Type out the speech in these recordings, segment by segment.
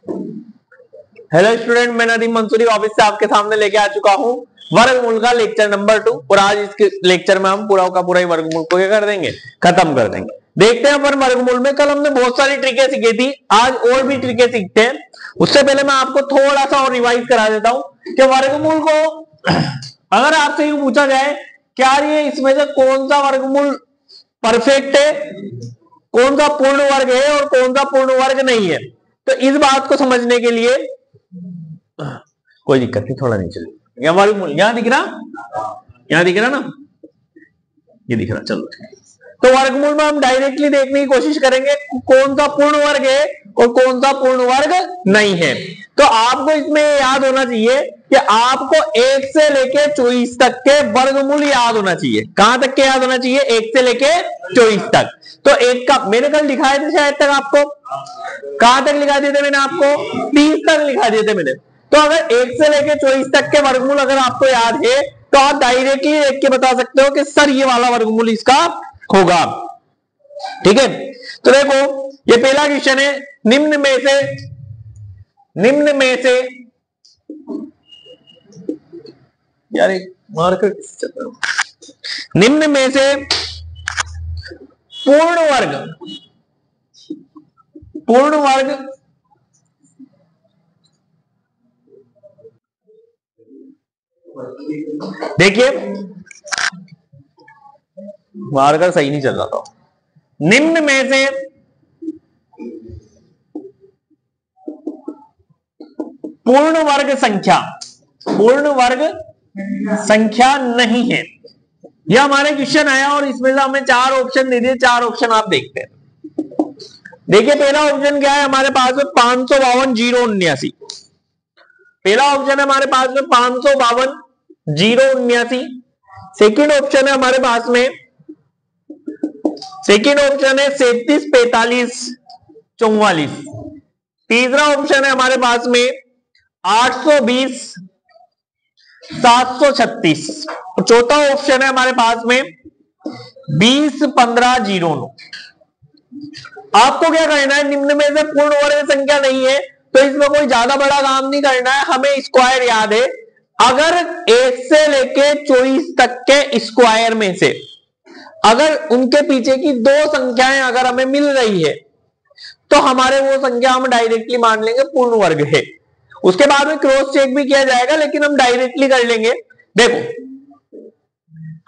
Hello student, मैं Nadeem Mansuri office से आपके सामने लेके आ चुका हूं वर्गमूल का लेक्चर नंबर 2। और आज इसके लेक्चर में हम पूरा का पूरा ही वर्गमूल को क्या कर देंगे, खत्म कर देंगे। देखते हैं अपन वर्गमूल में। कल हमने बहुत सारी ट्रिकें सीखी थी, आज और भी ट्रिकें सीखते हैं। उससे पहले मैं आपको थोड़ा सा और रिवाइज करा देता हूं कि वर्गमूल को अगर आपसे यूं पूछा जाए क्या ये इसमें से कौन सा वर्गमूल परफेक्ट है, कौन सा पूर्ण वर्ग है और कौन सा पूर्ण वर्ग नहीं है, तो इस बात को समझने के लिए कोई दिक्कत नहीं, थोड़ा नीचे यहाँ वर्गमूल यहां दिख रहा, यहां दिख रहा ना, ये दिख रहा। चलो तो वर्गमूल में हम डायरेक्टली देखने की कोशिश करेंगे कौन सा पूर्ण वर्ग है और कौन सा पूर्ण वर्ग नहीं है। तो आपको इसमें याद होना चाहिए कि आपको 1 से लेके 24 तक के वर्गमूल याद होना चाहिए। कहां तक के याद होना चाहिए? 1 से लेके 24 तक। तो एक का मैंने कल दिखाए थे शायद तक आपको, कहां तक लिखा दिए थे मैंने आपको? 30 तक लिखा दिए थे मैंने। तो अगर 1 से लेके 24 तक के वर्गमूल अगर आपको याद है तो आप डायरेक्टली देख के बता सकते हो कि सर ये वाला वर्गमूल इसका होगा। ठीक है, तो देखो ये पहला क्वेश्चन है, निम्न में से यार एक मार्कर, निम्न में से पूर्ण वर्ग देखिए मार्कर सही नहीं चल रहा था। निम्न में से पूर्ण वर्ग संख्या नहीं है। यह हमारे क्वेश्चन आया और इसमें से हमें 4 ऑप्शन दे दिए। 4 ऑप्शन आप देखते हैं। देखिए पहला ऑप्शन क्या है हमारे पास में? 552 079। पहला ऑप्शन है हमारे पास में 552 079। सेकेंड ऑप्शन है हमारे पास में, सेकेंड ऑप्शन है 37 45 44। तीसरा ऑप्शन है हमारे पास में 820 736। और चौथा ऑप्शन है हमारे पास में 20 15 09। आपको क्या करना है? निम्न में से पूर्ण वर्ग संख्या नहीं है तो इसमें कोई ज्यादा बड़ा काम नहीं करना है। हमें स्क्वायर याद है। अगर 1 से लेके 24 तक के स्क्वायर में से अगर उनके पीछे की 2 संख्याएं अगर हमें मिल रही है तो हमारे वो संख्या हम डायरेक्टली मान लेंगे पूर्ण वर्ग है। उसके बाद में क्रॉस चेक भी किया जाएगा, लेकिन हम डायरेक्टली कर लेंगे। देखो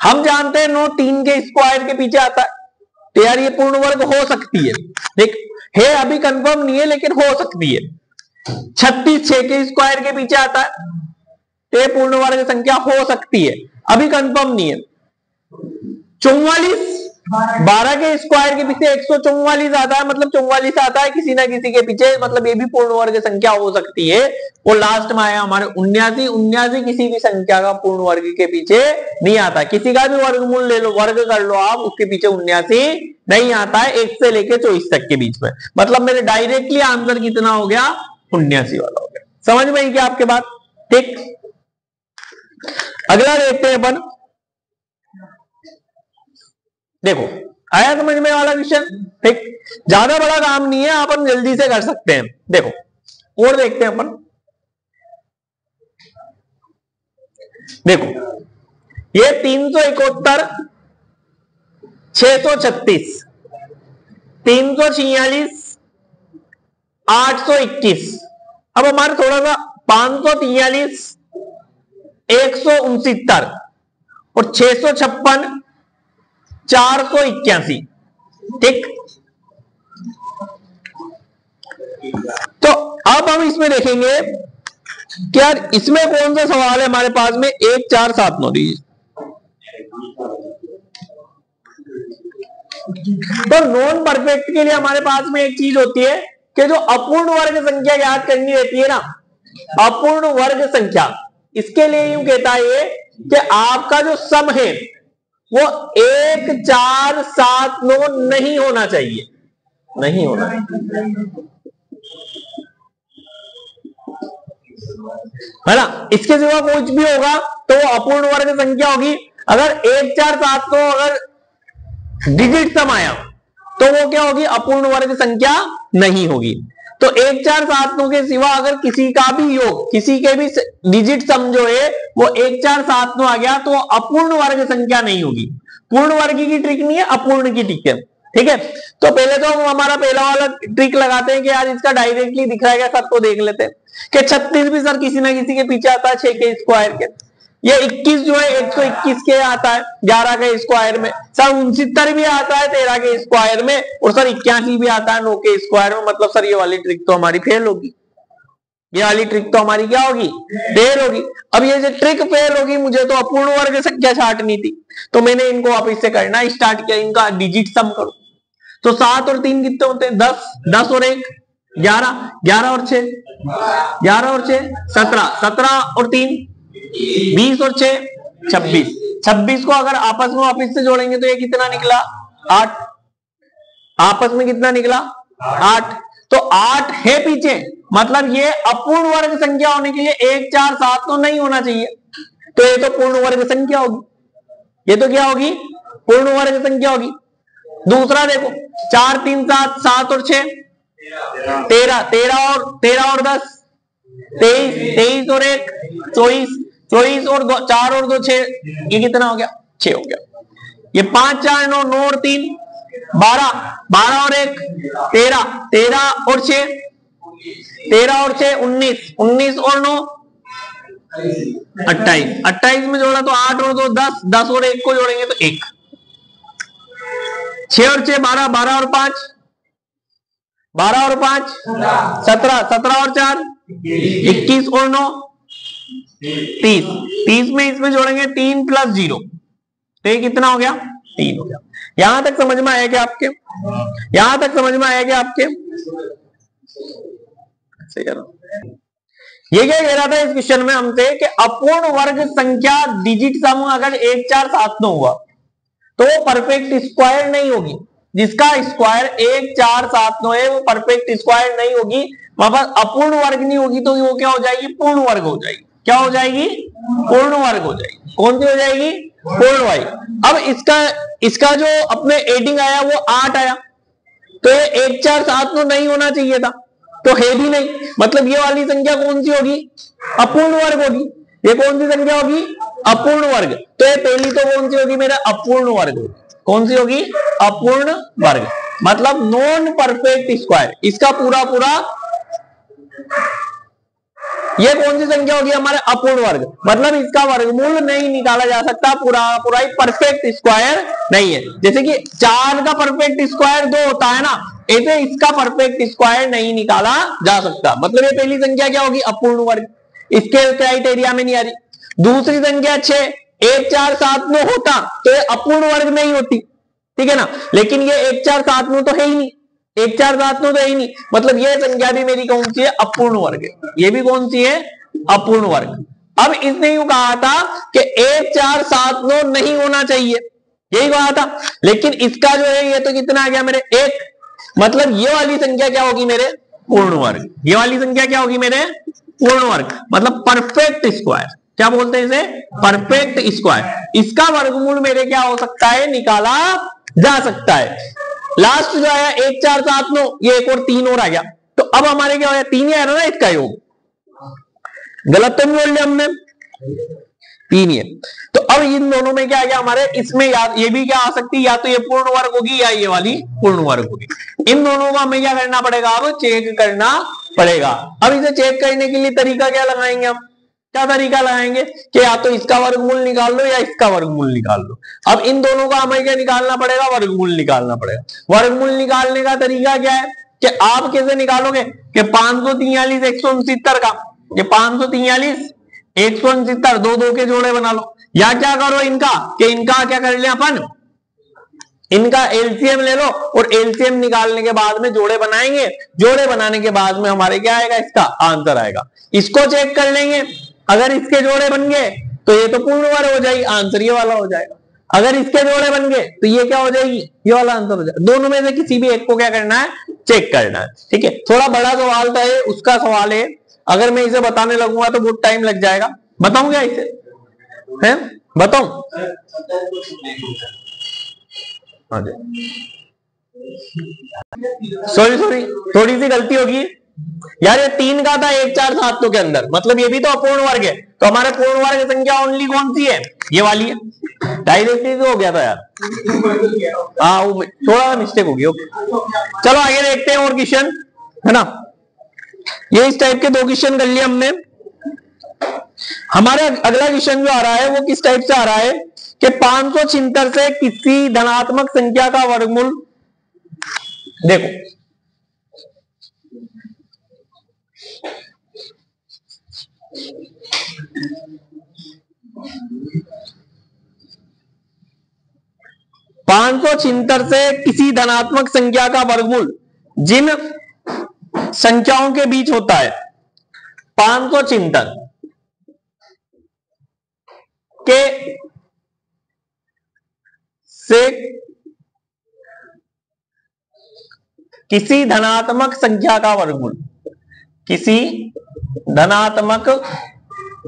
हम जानते हैं 9 3 के स्क्वायर के पीछे आता है, तो यार ये पूर्ण वर्ग हो सकती है। देख है अभी कंफर्म नहीं है लेकिन हो सकती है। 36 6 के स्क्वायर के पीछे आता है तो ये पूर्ण वर्ग संख्या हो सकती है, अभी कंफर्म नहीं है। 44 12 के स्क्वायर के पीछे 144 आता है, मतलब 44 आता है किसी ना किसी के पीछे, मतलब ये भी पूर्ण वर्ग संख्या हो सकती है। और लास्ट में आया हमारे 79 किसी भी संख्या का पूर्ण वर्ग के पीछे नहीं आता। किसी का भी वर्गमूल ले लो, वर्ग कर लो आप, उसके पीछे 79 नहीं आता है 1 से लेके 24 तक के बीच में। मतलब मेरे डायरेक्टली आंसर कितना हो गया? 79 वाला हो गया। समझ में आई क्या आपके बात? ठीक, अगला देखते हैं अपन। देखो आया समझ में वाला क्वेश्चन? ठीक, ज्यादा बड़ा काम नहीं है, अपन जल्दी से कर सकते हैं। देखो और देखते हैं अपन। देखो ये 371 636 346 821। अब हमारे थोड़ा सा 543 169 और 656 481। ठीक, तो अब हम इसमें देखेंगे कि यार इसमें कौन सा सवाल है हमारे पास में? 1 4 7 9 दीजिए। तो नॉन परफेक्ट के लिए हमारे पास में एक चीज होती है कि जो अपूर्ण वर्ग संख्या याद करनी रहती है ना, अपूर्ण वर्ग संख्या, इसके लिए यूं कहता है ये कि आपका जो सम है वो 1 4 7 9 नहीं होना चाहिए, नहीं होना है ना। इसके सिवा कुछ भी होगा तो वो अपूर्ण वर्ग संख्या होगी। अगर 1 4 7 9 अगर डिजिट सम आया तो वो क्या होगी? अपूर्ण वर्ग संख्या नहीं होगी। तो 1 4 7 9 के सिवा अगर किसी का भी योग, किसी के भी डिजिट सम जो है वो 1 4 7 9 आ गया तो अपूर्ण वर्ग संख्या नहीं होगी। पूर्ण वर्ग की ट्रिक नहीं है, अपूर्ण की ट्रिक है। ठीक है, तो पहले तो हम हमारा पहला वाला ट्रिक लगाते हैं कि यार इसका डायरेक्टली दिख रहा है क्या सर, तो देख लेते हैं कि 36 भी सर किसी ना किसी के पीछे आता है 6 के स्क्वायर के। ये 21 जो है 121 के आता है 11 के स्क्वायर में। सर 69 भी आता है 13 के स्क्वायर में, और सर 81 भी आता है 9 के स्क्वायर में। मतलब सर ये वाली ट्रिक तो हमारी फेल होगी, ये वाली ट्रिक तो हमारी क्या होगी, फेल होगी। अब ये जो ट्रिक फेल होगी, मुझे तो अपूर्ण वर्ग संख्या छांटनी थी, तो मैंने इनको वापस से करना स्टार्ट किया, इनका डिजिट सम करो। तो 7 और 3 कितने होते हैं, 10, 10 और 1 11, 11 और 6 11 और 6 17, 17 और 3 20 और 6 26, 26 को अगर आपस में वापस से जोड़ेंगे तो ये कितना निकला 8, आपस में कितना निकला 8, तो 8 है पीछे। मतलब ये अपूर्ण वर्ग संख्या होने के लिए 1 4 7 तो नहीं होना चाहिए, तो ये तो पूर्ण वर्ग संख्या होगी, ये तो क्या होगी, पूर्ण वर्ग संख्या होगी। दूसरा देखो 4 3 7, 7 और 6 13, 13 और 10 23, 23 और 1 24, 24 और 2 4 और 2 6, ये कितना हो गया 6 हो गया। ये 5 4 9, 9 और 3 12, 12 और 1 13, 13 और 6 13 और 6 19, 19 और 9 28, 28 में जोड़ा तो 8 और 2 10, 10 और 1 को जोड़ेंगे तो 1, 6 और 6 12, 12 और 5 12 और 5 17, 17 और 4 21 और 9 30, 30 में इसमें जोड़ेंगे 3 + 0, तो ये कितना हो गया 3 हो गया। यहां तक समझ में आया क्या आपके, यहां तक समझ में आया क्या आपके। ये क्या कह रहा था इस क्वेश्चन में हमसे कि अपूर्ण वर्ग संख्या डिजिट सम अगर 1 4 7 9 हुआ तो वो परफेक्ट स्क्वायर नहीं होगी। जिसका स्क्वायर 1 4 7 9 है वो परफेक्ट स्क्वायर नहीं होगी, वहां पर अपूर्ण वर्ग नहीं होगी, तो वो क्या हो जाएगी, पूर्ण वर्ग हो जाएगी। क्या हो जाएगी, पूर्ण वर्ग हो जाएगी। कौन सी हो जाएगी, पूर्ण वर्ग। अब इसका जो अपने एडिंग आया वो 8 आया, तो ये 1 4 7 9 नहीं होना चाहिए था, तो है भी नहीं। मतलब ये वाली संख्या कौन सी होगी, अपूर्ण वर्ग होगी। ये कौन सी संख्या होगी, अपूर्ण वर्ग। तो ये पहली तो कौन सी होगी, मेरा अपूर्ण वर्ग होगी। कौन सी होगी, अपूर्ण वर्ग, मतलब नॉन परफेक्ट स्क्वायर। इसका पूरा पूरा ये कौन सी संख्या होगी, हमारे अपूर्ण वर्ग, मतलब इसका वर्गमूल नहीं निकाला जा सकता, पूरा पूरा ही परफेक्ट स्क्वायर नहीं है। जैसे कि 4 का परफेक्ट स्क्वायर 2 होता है ना, ऐसे इसका परफेक्ट स्क्वायर नहीं निकाला जा सकता। मतलब ये पहली संख्या क्या होगी, अपूर्ण वर्ग, इसके क्राइटेरिया में नहीं आ रही। दूसरी संख्या 6 1 4 7 9 होता तो ये अपूर्ण वर्ग नहीं होती, ठीक है ना। लेकिन ये 1 4 7 9 तो है ही नहीं, 1 4 7 9 तो है ही नहीं, मतलब ये संख्या भी मेरी कौन सी है, अपूर्ण वर्ग है। ये भी कौन सी है, अपूर्ण वर्ग। अब इसने यूं कहा था कि 1 4 7 9 नहीं होना चाहिए, यही कहा था। लेकिन इसका जो है ये तो कितना आ गया मेरे 1, मतलब ये वाली संख्या क्या होगी मेरे, पूर्ण वर्ग। ये वाली संख्या क्या होगी मेरे, पूर्ण वर्ग, मतलब परफेक्ट स्क्वायर। क्या बोलते हैं इसे, परफेक्ट स्क्वायर। इसका वर्गमूल मेरे क्या हो सकता है, निकाला जा सकता है। लास्ट जो आया 1 4 7 9, ये एक और 3 और आ गया, तो अब हमारे क्या हो गया, 3 ही आ रहा ना इसका योग, गलत तो नहीं बोल लिया हमने, 3 ही है। तो अब इन दोनों में क्या आ गया हमारे, इसमें ये भी क्या आ सकती है, या तो ये पूर्ण वर्ग होगी या ये वाली पूर्ण वर्ग होगी। इन दोनों को हमें क्या करना पड़ेगा, अब चेक करना पड़ेगा। अब इसे चेक करने के लिए तरीका क्या लगाएंगे हम, क्या तरीका लगाएंगे कि या तो इसका वर्गमूल निकाल लो या इसका वर्गमूल निकाल लो। अब इन दोनों का हमें क्या निकालना पड़ेगा, वर्गमूल निकालना पड़ेगा। वर्गमूल निकालने का तरीका क्या है कि आप कैसे निकालोगे कि 543 169 का, ये 543 169 दो दो के जोड़े बना लो, या क्या करो इनका कि इनका क्या कर ले अपन, इनका एलसीएम ले लो, और एलसीएम निकालने के बाद में जोड़े बनाएंगे। जोड़े बनाने के बाद में हमारे क्या आएगा, इसका आंसर आएगा। इसको चेक कर लेंगे, अगर इसके जोड़े बन गए तो ये तो पूर्ण वर्ग हो जाएगी, आंसर ये वाला हो जाएगा। अगर इसके जोड़े बन गए तो ये क्या हो जाएगी, ये वाला आंसर हो जाएगा। दोनों में से किसी भी एक को क्या करना है, चेक करना है, ठीक है। थोड़ा बड़ा सवाल था ये, उसका सवाल है, अगर मैं इसे बताने लगूंगा तो बहुत टाइम लग जाएगा। बताऊं क्या इसे, है बताऊं, सॉरी थोड़ी सी गलती होगी, यार ये 3 का था 1 4 7 के अंदर, मतलब ये भी तो अपूर्ण वर्ग है, तो हमारे पूर्ण वर्ग संख्या ओनली कौन सी है, ये वाली है। डायरेक्टली हो गया था यार, हाँ वो थोड़ा मिस्टेक होगी। ओके चलो आगे देखते हैं और क्वेश्चन, है ना। ये इस टाइप के 2 क्वेश्चन कर लिए हमने। हमारा अगला क्वेश्चन जो आ रहा है वो किस टाइप से आ रहा है कि 576 से किसी धनात्मक संख्या का वर्गमूल, देखो 576 से किसी धनात्मक संख्या का वर्गमूल जिन संख्याओं के बीच होता है, 576 के से किसी धनात्मक संख्या का वर्गमूल, किसी धनात्मक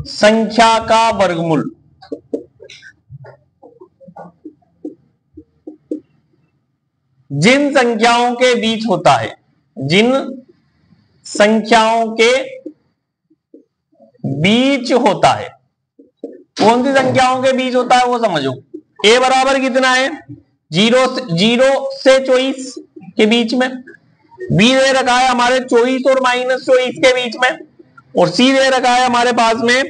संख्या का वर्गमूल जिन संख्याओं के बीच होता है, जिन संख्याओं के बीच होता है, कौन सी संख्याओं के बीच होता है वो समझो। a बराबर कितना है, 0 से 24 के बीच में, b दे रखा है हमारे 24 और -24 के बीच में, और c दे रखा है हमारे पास में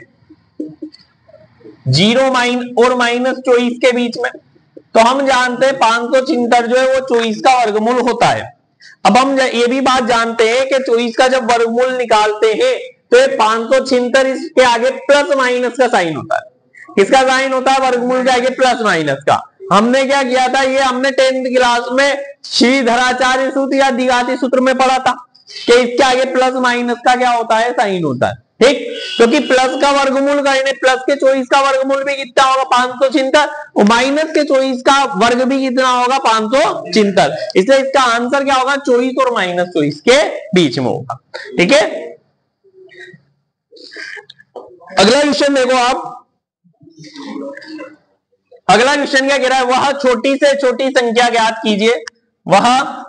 0 और -24 के बीच में। तो हम जानते हैं 576 जो है वो 24 का वर्गमूल होता है। अब हम ये भी बात जानते हैं कि 24 का जब वर्गमूल निकालते हैं तो ये 576 इसके आगे प्लस माइनस का साइन होता है। किसका साइन होता है, वर्गमूल के आगे प्लस माइनस का। हमने क्या किया था, ये हमने 10th क्लास में श्रीधराचार्य सूत्र या द्विघाती सूत्र में पढ़ा था कि इसके आगे प्लस माइनस का क्या होता है, साइन होता है। ठीक, क्योंकि प्लस का वर्गमूल करने, प्लस के 24 का वर्गमूल भी कितना होगा 576, और माइनस के 24 का वर्ग भी कितना होगा 576, इसलिए इसका आंसर क्या होगा 24 और -24 के बीच में होगा। ठीक है, अगला क्वेश्चन देखो आप। अगला क्वेश्चन क्या कह रहा है, वह छोटी से छोटी संख्या ज्ञात कीजिए, वह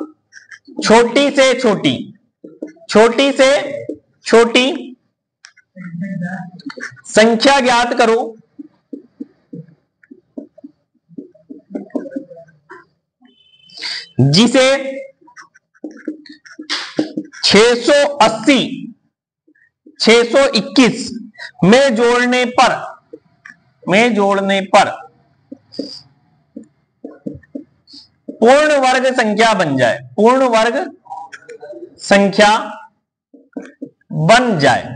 छोटी से छोटी संख्या ज्ञात करो जिसे 680 621 में जोड़ने पर पूर्ण वर्ग संख्या बन जाए, पूर्ण वर्ग संख्या बन जाए।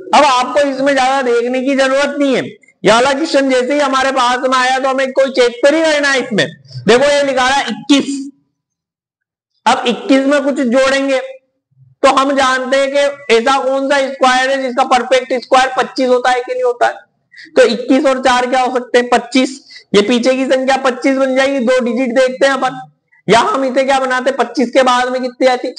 अब आपको इसमें ज्यादा देखने की जरूरत नहीं है, यह वाला क्वेश्चन जैसे ही हमारे पास में आया तो हमें कोई चेक तो नहीं करना है इसमें। देखो ये लिखा है 21, अब 21 में कुछ जोड़ेंगे तो हम जानते हैं कि ऐसा कौन सा स्क्वायर है जिसका परफेक्ट स्क्वायर 25 होता है कि नहीं होता है। तो 21 और 4 क्या हो सकते हैं 25, ये पीछे की संख्या 25 बन जाएगी। 2 डिजिट देखते हैं अपन, या हम इसे क्या बनाते हैं 25 के बाद में कितनी आती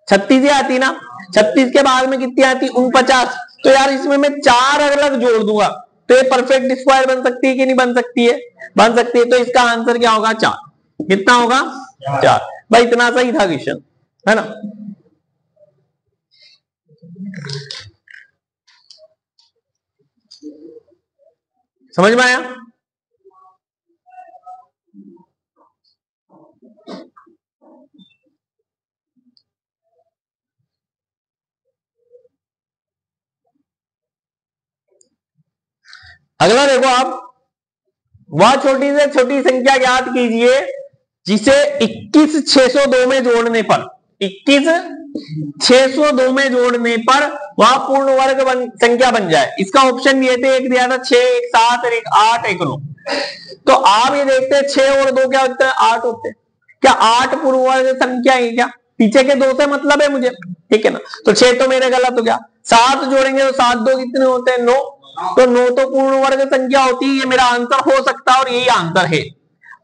36 ही आती ना, 36 के बाद में कितनी आती 49। तो यार इसमें मैं 4 अलग जोड़ दूंगा तो ये परफेक्ट स्क्वायर बन सकती है कि नहीं बन सकती है, बन सकती है। तो इसका आंसर क्या होगा 4, कितना होगा 4। भाई इतना सही था क्वेश्चन, है ना। समझ में आया। अगला देखो आप, वह छोटी से छोटी संख्या ज्ञात कीजिए जिसे 21,602 में जोड़ने पर 21,602 में जोड़ने पर वह पूर्ण वर्ग संख्या बन जाए। इसका ऑप्शन दिए थे, एक दिया था 6, एक 7, एक 8, एक 9। तो आप ये देखते हैं 6 और 2 क्या होते हैं 8 होते हैं। क्या 8 पूर्ण वर्ग संख्या है क्या, पीछे के 2 से मतलब है मुझे, ठीक है ना। तो 6 तो मेरे गलत हो गया। 7 जोड़ेंगे तो 7 2 कितने होते हैं 9, तो 9 तो पूर्ण वर्ग संख्या होती है, ये मेरा आंसर हो सकता है और यही आंसर है।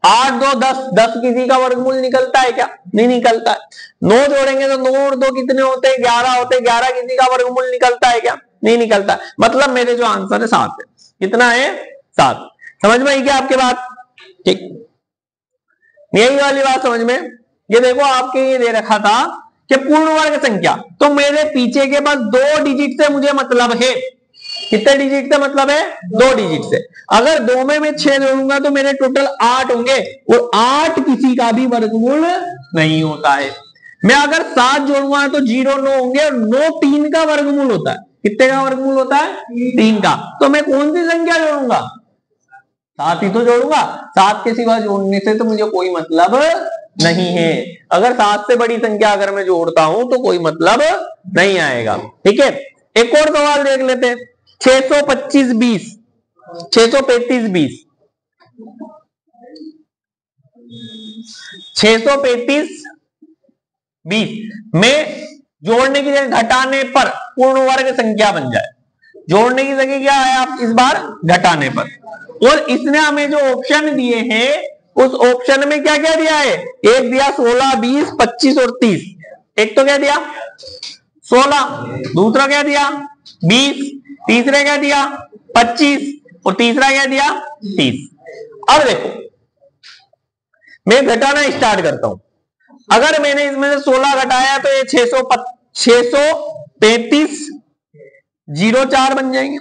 8 2 10, 10 किसी का वर्गमूल निकलता है क्या, नहीं निकलता है। 9 जोड़ेंगे तो 9 और 2 कितने होते हैं 11 होते हैं, 11 किसी का वर्गमूल निकलता है क्या, नहीं निकलता। मतलब मेरे जो आंसर है 7 है। कितना है 7। समझ में आई क्या आपके बात, ठीक। यही वाली बात समझ में। ये देखो आपके ये दे रखा था कि पूर्ण वर्ग संख्या, तो मेरे पीछे के पास 2 डिजिट से मुझे मतलब है। कितने डिजिट से मतलब है? 2 डिजिट से। अगर 2 में मैं 6 जोड़ूंगा तो मेरे टोटल 8 होंगे, और 8 किसी का भी वर्गमूल नहीं होता है। मैं अगर 7 जोड़ूंगा तो 0 9 होंगे, और 9 3 का वर्गमूल होता है। कितने का वर्गमूल होता है? 3 का। तो मैं कौन सी संख्या जोड़ूंगा? 7 ही तो जोड़ूंगा। 7 के सिवा जोड़ने से तो मुझे कोई मतलब नहीं है। अगर 7 से बड़ी संख्या अगर मैं जोड़ता हूं तो कोई मतलब नहीं आएगा। ठीक है, एक और सवाल देख लेते हैं। 625 20, 635 20, 635 20 में जोड़ने की जगह घटाने पर पूर्ण वर्ग संख्या बन जाए। जोड़ने की जगह क्या है आप इस बार? घटाने पर। और इसने हमें जो ऑप्शन दिए हैं उस ऑप्शन में क्या क्या दिया है? एक दिया 16 20 25 और 30। एक तो क्या दिया? 16, दूसरा क्या दिया? 20, तीसरा क्या दिया? 25, और तीसरा क्या दिया? 30। अब देखो, मैं घटाना स्टार्ट करता हूं। अगर मैंने इसमें से 16 घटाया तो ये 635 04 बन जाएंगे।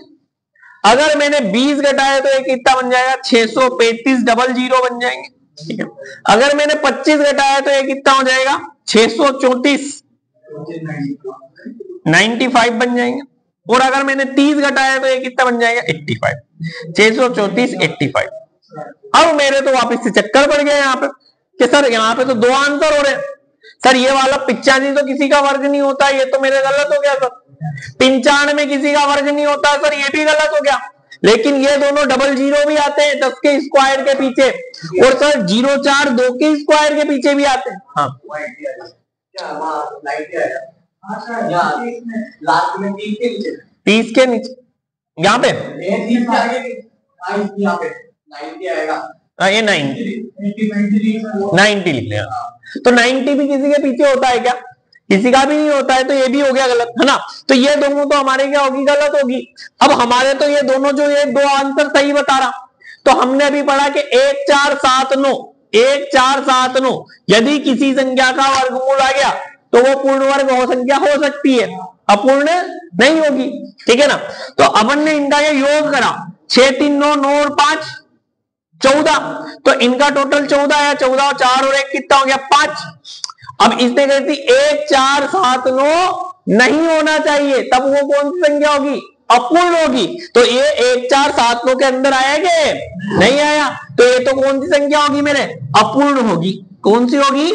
अगर मैंने 20 घटाया तो ये कितना बन जाएगा? 635 00 बन जाएंगे। ठीक है, अगर मैंने 25 घटाया तो ये कितना हो जाएगा? 634 95 बन जाएंगे। और अगर मैंने 30 घटाया तो ये कितना बन जाएगा? 85। 634 85। अब मेरे तो वापस से चक्कर पड़ गया यहाँ पे कि सर यहाँ पे तो 2 आंसर हो रहे हैं। सर ये वाला 85 तो किसी का वर्ग नहीं होता, ये तो मेरे गलत हो गया। सर 95 किसी का वर्ग नहीं होता, सर ये भी गलत हो गया। लेकिन ये दोनों 00 भी आते हैं 10 के स्क्वायर के पीछे, और सर 04 2 के स्क्वायर के पीछे भी आते हैं। हाँ, लास्ट में 30 के नीचे यहाँ पे ये 90 लिख लिया। तो 90 भी किसी के पीछे होता है क्या? किसी का भी नहीं होता है, तो ये भी हो गया गलत, है ना। तो ये दोनों तो हमारे क्या होगी? गलत होगी। अब हमारे तो ये दोनों जो ये 2 आंसर सही बता रहा। तो हमने अभी पढ़ा कि 1 4 7 9, 1 4 7 9 यदि किसी संख्या का वर्गमूल आ गया तो वो पूर्ण वर्ग हो संख्या हो सकती है, अपूर्ण नहीं होगी। ठीक है ना। तो अपन ने इनका ये योग करा, 6 3 9 9 और 5 14, तो इनका टोटल 14 है। 14 और 4 और 1 कितना हो गया? 5। अब इसने कहती 1 4 7 9 नहीं होना चाहिए, तब वो कौन सी संख्या होगी? अपूर्ण होगी। तो ये 1 4 7 9 के अंदर आया क्या? नहीं आया। तो ये तो कौन सी संख्या होगी मेरे? अपूर्ण होगी। कौन सी होगी?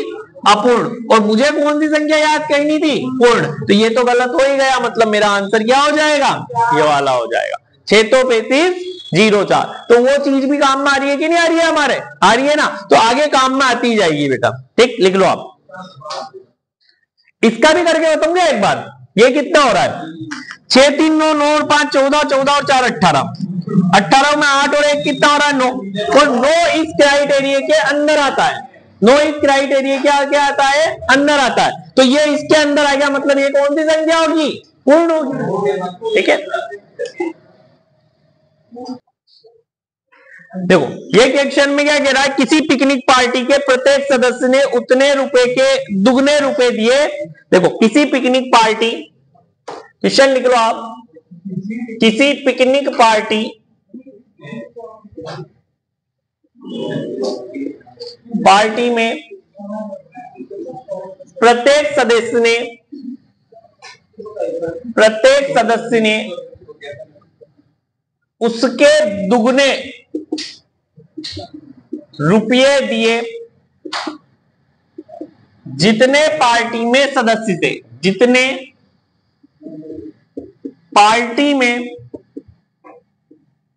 अपूर्ण। और मुझे कौन सी संख्या याद करनी थी? पूर्ण। तो ये तो गलत हो ही गया, मतलब मेरा आंसर क्या हो जाएगा? ये वाला हो जाएगा, 635 04। तो वो चीज भी काम में आ रही है कि नहीं आ रही है? हमारे आ रही है ना। तो आगे काम में आती जाएगी बेटा। ठीक, लिख लो आप। इसका भी करके बताऊंगा एक बार। ये कितना हो रहा है? 6 3 9 9 और 5 14, 14 और 4 18, 18 में 8 और 1 कितना हो रहा है? 9। और 9 इस क्राइटेरिया के अंदर आता है। 9 इस क्राइटेरिया क्या आता है? अंदर आता है। तो ये इसके अंदर आ गया, मतलब ये कौन सी संख्या होगी? पूर्ण होगी। ठीक है, देखो ये क्वेश्चन में क्या कह रहा है? किसी पिकनिक पार्टी के प्रत्येक सदस्य ने उतने रुपए के दुगने रुपए दिए। देखो किसी पिकनिक पार्टी, क्वेश्चन लिख लो आप। किसी पिकनिक पार्टी में प्रत्येक सदस्य ने उसके दुगने रुपये दिए जितने पार्टी में सदस्य थे। जितने पार्टी में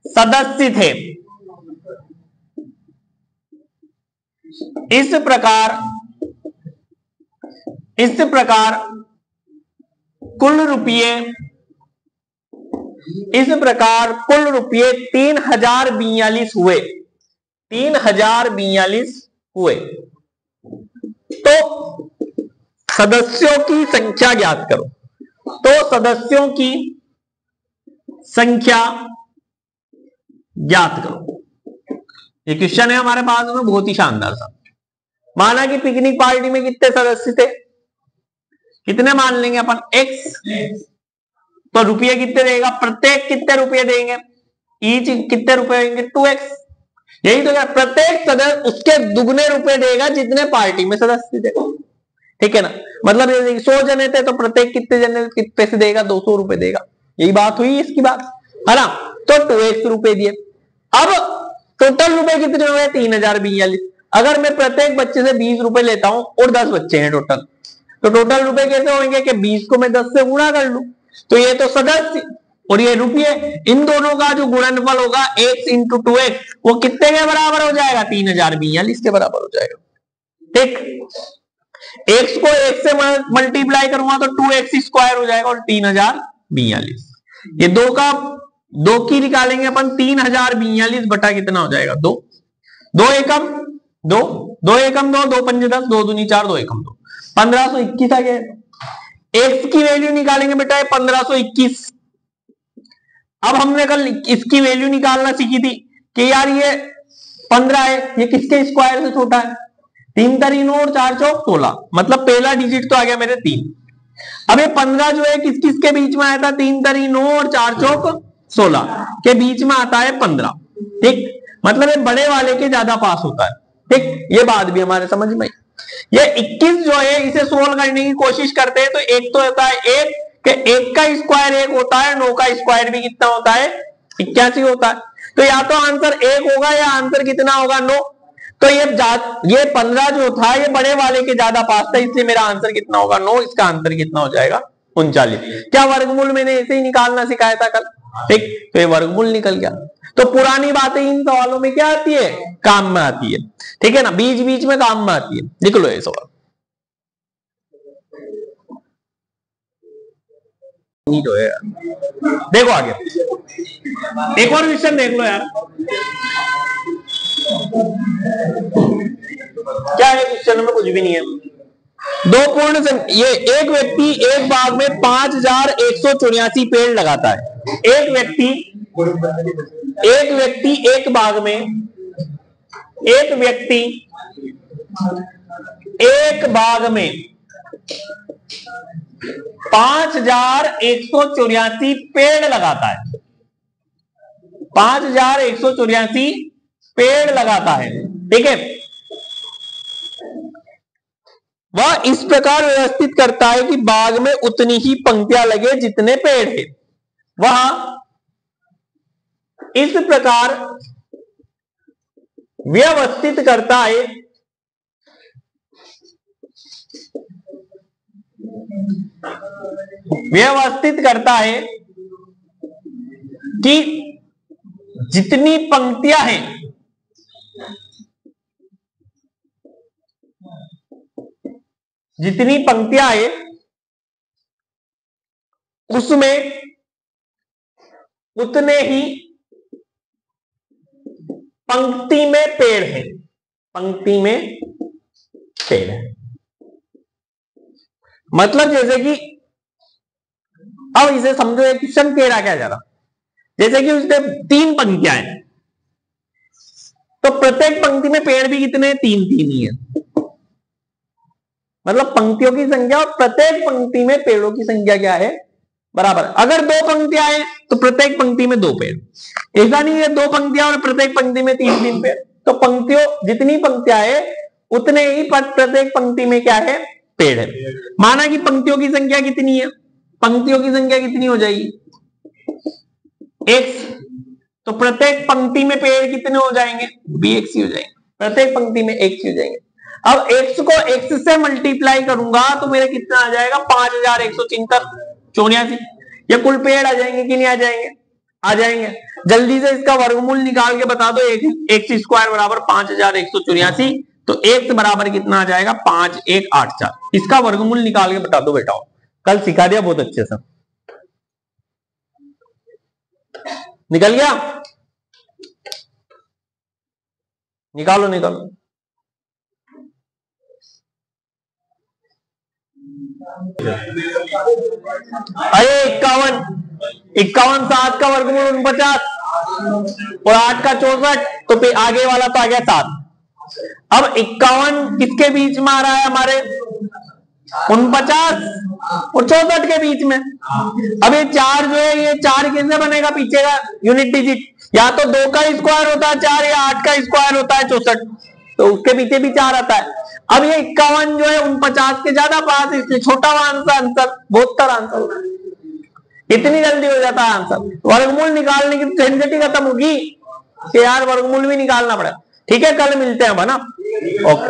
सदस्य थे। इस प्रकार कुल रुपये 3042 हुए। 3042 हुए। तो सदस्यों की संख्या ज्ञात करो। तो सदस्यों की संख्या ज्ञात करो। ये क्वेश्चन है हमारे पास में, बहुत ही शानदार सा। माना कि पिकनिक पार्टी में कितने सदस्य थे? कितने मान लेंगे अपन, x। तो रुपये कितने देगा, प्रत्येक कितने रुपये देंगे, ईच कितने रुपए देंगे, 2x। यही तो क्या, प्रत्येक सदस्य उसके दुगने रुपए देगा जितने पार्टी में सदस्य थे, ठीक है ना। मतलब 100 जने थे तो प्रत्येक कितने जने कितने पैसे देगा, 200 रुपए देगा। यही बात हुई इसकी बात, है ना। तो 2x रुपए दिए। अब टोटल रुपए कितने हुए, 3042। अगर मैं प्रत्येक बच्चे से 20 रुपए लेता हूं और 10 बच्चे हैं टोटल, तो टोटल रुपए कैसे होंगे कि 20 को मैं 10 से गुणा कर लूं, तो ये तो सदस्य और ये रुपये, इन दोनों का जो गुणनफल होगा x इंटू 2x, वो कितने के बराबर हो जाएगा, 3042 के बराबर हो जाएगा। ठीक, x को x से मल्टीप्लाई करूंगा तो 2x स्क्वायर हो जाएगा और 3042। ये दो की निकालेंगे अपन, 3042 बटा कितना हो जाएगा, 2। 2 एकम 2, 2 एकम 2, 2 पंजे 10, 2 दूनी 4, 2 एकम 2, 1521 आ गया। x की वैल्यू निकालेंगे बेटा 1521। अब हमने कल इसकी वैल्यू निकालना सीखी थी कि यार ये 15 है, ये किसके स्क्वायर से छोटा है, 3 तरी 9 और 4 चौक 16, मतलब पहला डिजिट तो आ गया मेरे 3। अब ये 15 जो है किस किस के बीच में आया था, 3 तरी 9 और 4 चौक 16 के बीच में आता है 15। ठीक, मतलब ये बड़े वाले के ज्यादा पास होता है। ठीक, ये बात भी हमारे समझ में। ये 21 जो है इसे सोल्व करने की कोशिश करते हैं तो एक तो होता है 1 कि 1 का स्क्वायर 1 होता है, 9 का स्क्वायर भी कितना होता है, 81 होता है। तो या तो आंसर 1 होगा या आंसर कितना होगा, 9। तो ये 15 जो था ये बड़े वाले के ज्यादा पास था, इसलिए मेरा आंसर कितना होगा, 9। इसका आंसर कितना हो जाएगा, 39। क्या वर्गमूल मैंने ऐसे ही निकालना सिखाया था कल, ठीक, तो ये वर्गमूल निकल गया। तो पुरानी बातें इन सवालों में क्या आती है, काम में आती है, ठीक है ना, बीच बीच में काम में आती है। लिख लो ये सवाल, नीट हो यार। देखो आगे एक और क्वेश्चन देख लो यार, क्या है क्वेश्चन में, कुछ भी नहीं है। दो पूर्ण ये एक व्यक्ति एक बाग में 5184 पेड़ लगाता है। एक व्यक्ति एक बाग में, एक व्यक्ति एक बाग में 5184 पेड़ लगाता है, 5184 पेड़ लगाता है, ठीक है। वह इस प्रकार व्यवस्थित करता है कि बाग में उतनी ही पंक्तियां लगे जितने पेड़ हैं। वह इस प्रकार व्यवस्थित करता है कि जितनी पंक्तियां हैं उसमें उतने ही पंक्ति में पेड़ है, मतलब जैसे कि अब इसे समझो, एक क्वेश्चन कह रहा क्या जा रहा, जैसे कि उसने 3 पंक्तियां हैं तो प्रत्येक पंक्ति में पेड़ भी कितने हैं, 3 ही है। मतलब पंक्तियों की संख्या और प्रत्येक पंक्ति में पेड़ों की संख्या क्या है, बराबर। अगर 2 पंक्तियां हैं तो प्रत्येक पंक्ति में 2 पेड़, ऐसा नहीं है 2 पंक्तियां और प्रत्येक पंक्ति में 3 पेड़। तो पंक्तियों जितनी पंक्तियां है उतने ही प्रत्येक पंक्ति में क्या है, पेड़ है। माना कि पंक्तियों की संख्या कितनी है, पंक्तियों की संख्या कितनी हो जाएगी, x, तो प्रत्येक पंक्ति में पेड़ कितने हो जाएंगे, bx ही हो जाएंगे, प्रत्येक पंक्ति में x ही हो जाएंगे। अब x को x से मल्टीप्लाई करूंगा तो मेरे कितना आ जाएगा, 5174। ये कुल पेड़ आ जाएंगे कि नहीं आ जाएंगे, आ जाएंगे। जल्दी से इसका वर्गमूल निकाल के बता दो, x स्क्वायर बराबर 5184, तो x बराबर कितना आ जाएगा, 5184। इसका वर्गमूल निकाल के बता दो बेटा, कल सिखा दिया बहुत अच्छे से, निकल गया, निकालो। अरे 51 7 का वर्गमूल 49 और 8 का 64, तो फिर आगे वाला तो आ गया 7। अब 51 किसके बीच में आ रहा है, हमारे 49 और 64 के बीच में। अब ये 4 जो है, ये 4 किससे बनेगा पीछे का यूनिट डिजिट? या तो 2 का स्क्वायर होता है 4, या 8 का स्क्वायर होता है 64, तो उसके पीछे भी 4 आता है। अब ये 51 जो है 49 के ज्यादा पास, इसलिए छोटा आंसर 72 आंसर। इतनी जल्दी हो जाता है आंसर। वर्गमूल निकालने की झंझट ही खत्म होगी कि यार वर्गमूल भी निकालना पड़ेगा। ठीक है, कल मिलते हैं ना। ओके।